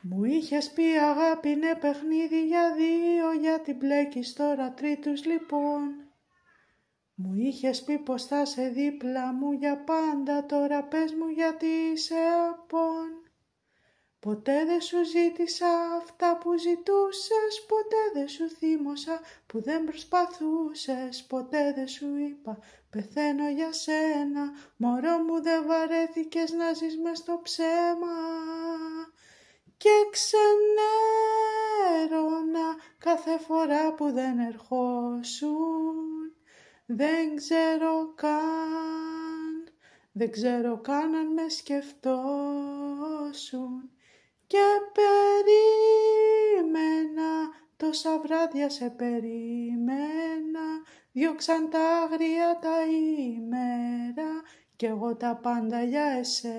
Μου είχες πει αγάπη είναι παιχνίδι για δύο, γιατί μπλέκεις τώρα τρίτους λοιπόν. Μου είχες πει πως θα σε δίπλα μου για πάντα, τώρα πες μου γιατί είσαι απόν. Ποτέ δεν σου ζήτησα αυτά που ζητούσες, ποτέ δεν σου θύμωσα που δεν προσπαθούσες, ποτέ δεν σου είπα πεθαίνω για σένα, μωρό μου δεν βαρέθηκες να ζεις μες στο ψέμα. Και ξενέρωνα κάθε φορά που δεν ερχόσουν, δεν ξέρω καν αν με σκεφτόσουν. Και περίμενα, τόσα βράδια σε περίμενα, διώξαν τα άγρια τα ημέρα κι εγώ τα πάντα για εσένα.